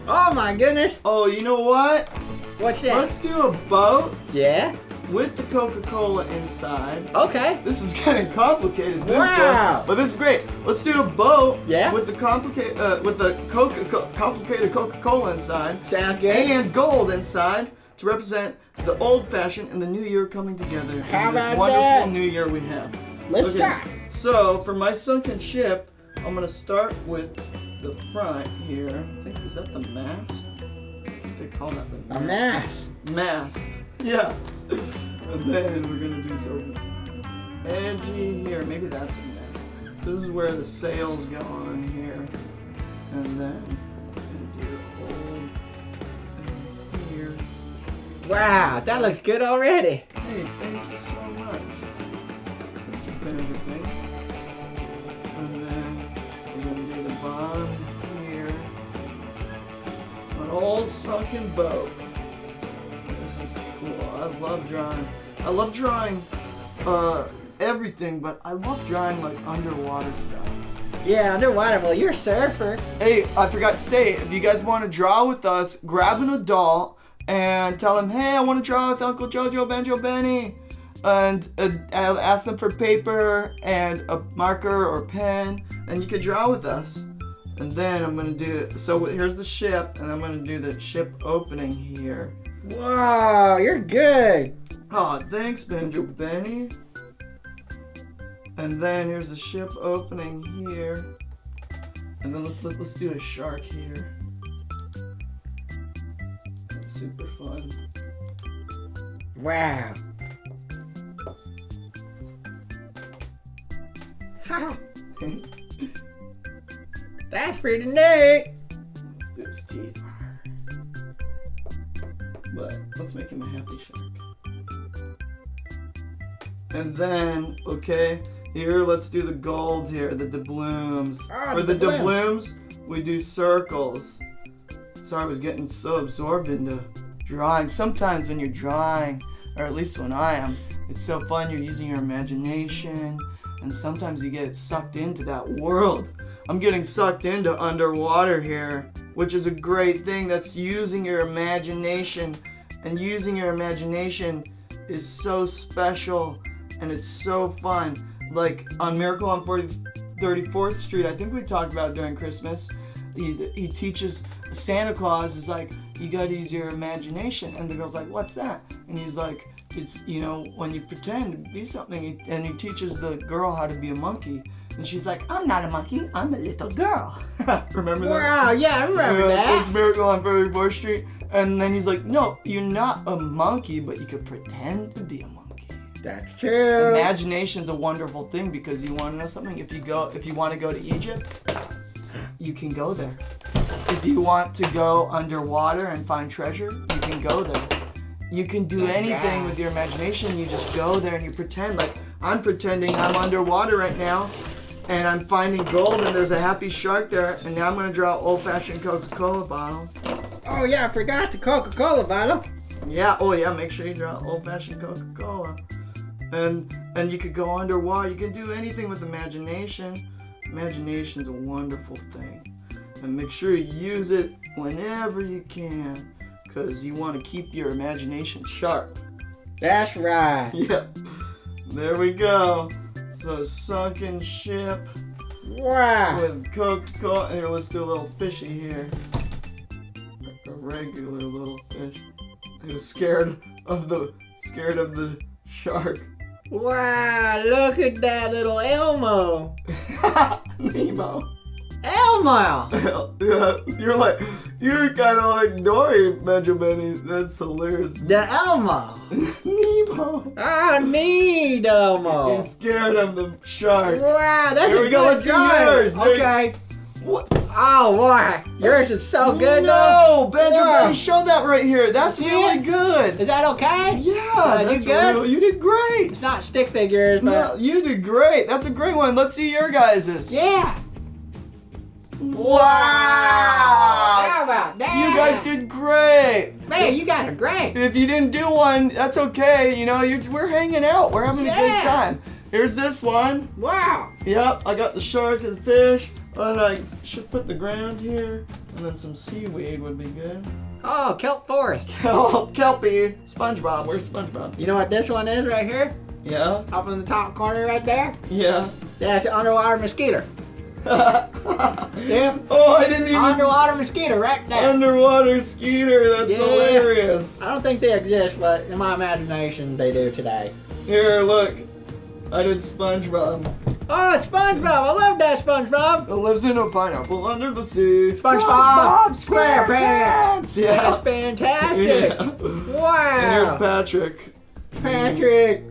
Oh my goodness. Oh, you know what? What's that? Let's do a boat Yeah? with the Coca-Cola inside. Okay. This is getting complicated. Wow. But this is great. Let's do a boat with the complicated Coca-Cola inside. Sounds good. And gold inside to represent the old fashioned and the new year coming together. How in this about wonderful that? new year we have. Let's try. So for my sunken ship, I'm gonna start with the front here. I think is that the mast? I think they call that the A mass. mast. Yeah. And then we're gonna do some edgy here. Maybe that's the mast. This is where the sails go on here. And then we're gonna do a hole here. Wow, that looks good already. Hey, thank you so much. Thank you, Banjo. And then we're gonna do the bottom here. An old sunken boat. This is cool. I love drawing. I love drawing everything, but I love drawing like underwater stuff. Yeah, underwater. Well, you're a surfer. Hey, I forgot to say, if you guys want to draw with us, grab an adult and tell them, hey, I want to draw with Uncle JoeJoe, Banjo, Benny. And I'll ask them for paper and a marker or pen, and you can draw with us. And then I'm going to do, so here's the ship, and I'm going to do the ship opening here. Wow, you're good. Oh, thanks, Banjo Benny. And then here's the ship opening here. And then let's do a shark here. That's super fun. Wow. That's pretty neat. Let's do his teeth. But let's make him a happy shark. And then, okay, here let's do the gold here, the doubloons. Ah, For the doubloons. doubloons, we do circles. Sorry, I was getting so absorbed into drawing. Sometimes when you're drawing, or at least when I am, it's so fun, you're using your imagination, and sometimes you get sucked into that world. I'm getting sucked into underwater here, which is a great thing. That's using your imagination, and using your imagination is so special, and it's so fun. Like on Miracle on 34th Street, I think we talked about it during Christmas. He teaches Santa Claus is like, you gotta use your imagination, and the girl's like, what's that? And he's like, it's, you know, when you pretend to be something, and he teaches the girl how to be a monkey, and she's like, I'm not a monkey, I'm a little girl. Remember that? Wow, yeah, I remember that. It's Miracle on 34th Street, and then he's like, no, you're not a monkey, but you could pretend to be a monkey. That's true. Imagination's a wonderful thing, because you want to know something? If you want to go to Egypt, you can go there. If you want to go underwater and find treasure, you can go there. You can do anything with your imagination. You just go there and you pretend. Like I'm pretending I'm underwater right now, and I'm finding gold, and there's a happy shark there, and now I'm going to draw an old-fashioned Coca-Cola bottle. Oh yeah, I forgot the Coca-Cola bottle. Yeah, oh yeah, make sure you draw old-fashioned Coca-Cola. And you could go underwater. You can do anything with imagination. Imagination's a wonderful thing. And make sure you use it whenever you can, because you want to keep your imagination sharp. That's right. Yeah. There we go. So sunken ship Wow. with Coca-Cola. Here, let's do a little fishy here. A regular little fish. He was scared of the shark. Wow, look at that little Elmo. Nemo. Elmo. Yeah, you're kind of like Dory, Benjamin. That's hilarious. The Elmo. Nemo. Ah, neat Elmo. He's scared of the shark. Wow, that's Here a we go. good Let's do drawing. yours. Okay. What? Oh, boy. Yours is so good, No, though. Benjamin, show that right here. That's That's really it? good. Is that okay? Yeah, you that's good? You did great. It's not stick figures, but... No, you did great. That's a great one. Let's see your guys's. Yeah. Wow. How about that? You guys did great. Man, you guys are great. If you didn't do one, that's okay. You know, we're hanging out. We're having a good Yeah. time. Here's this one. Wow. Yep, I got the shark and the fish. And I should put the ground here, and then some seaweed would be good. Oh, kelp forest. Oh, Kelpie. SpongeBob. Where's SpongeBob? You know what this one is right here? Yeah? Up in the top corner right there? Yeah. That's an underwater mosquito. Yeah. Oh, I didn't even... Underwater mosquito right there. Underwater skeeter. That's Yeah. hilarious. I don't think they exist, but in my imagination, they do today. Here, look. I did SpongeBob. Oh, it's SpongeBob. I love that SpongeBob. It lives in a pineapple under the sea. SpongeBob SquarePants. Yeah. That's fantastic. Yeah. Wow. And here's Patrick. Patrick.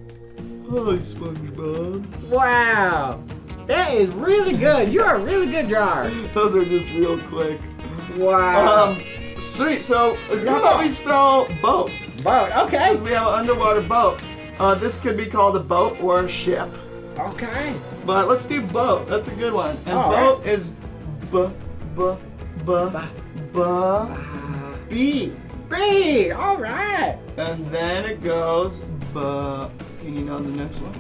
Hi, SpongeBob. Wow. That is really good. You're a really good drawer. Those are just real quick. Wow. Sweet. So, how about we spell boat? Boat. Okay. Because we have an underwater boat. This could be called a boat or a ship. Okay. But let's do boat. That's a good one. And All boat is B. B. All right. And then it goes Can you know the next one?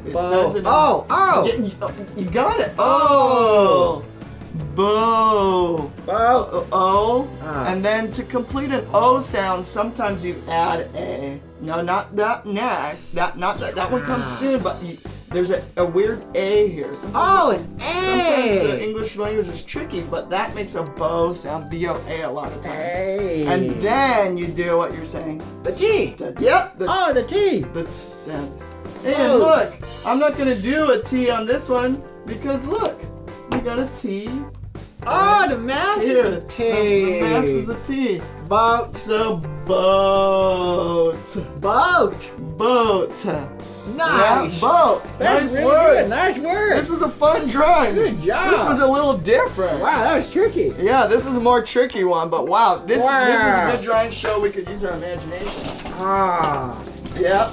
It says it. Oh. Yeah, you got it. Oh. Bo. O. And then to complete an O sound, sometimes you add a. No, not that next. Not that. That one comes soon, but there's a weird A here. Sometimes An A. Sometimes the English language is tricky, but that makes a bow sound B-O-A a lot of times. A. And then you do what you're saying. The T. Yep. The T. The sound. And look, I'm not gonna do a T on this one because look, we got a T. Oh, the mouse is the T. The mouse is the T. Boat. So boat. Nice. Yeah, boat. That's nice really word. good. Nice word. This is a fun drawing. Good job. This was a little different. Wow, that was tricky. Yeah, this is a more tricky one, but wow, this is Wow. a good drawing show. We could use our imagination. Ah. Yep.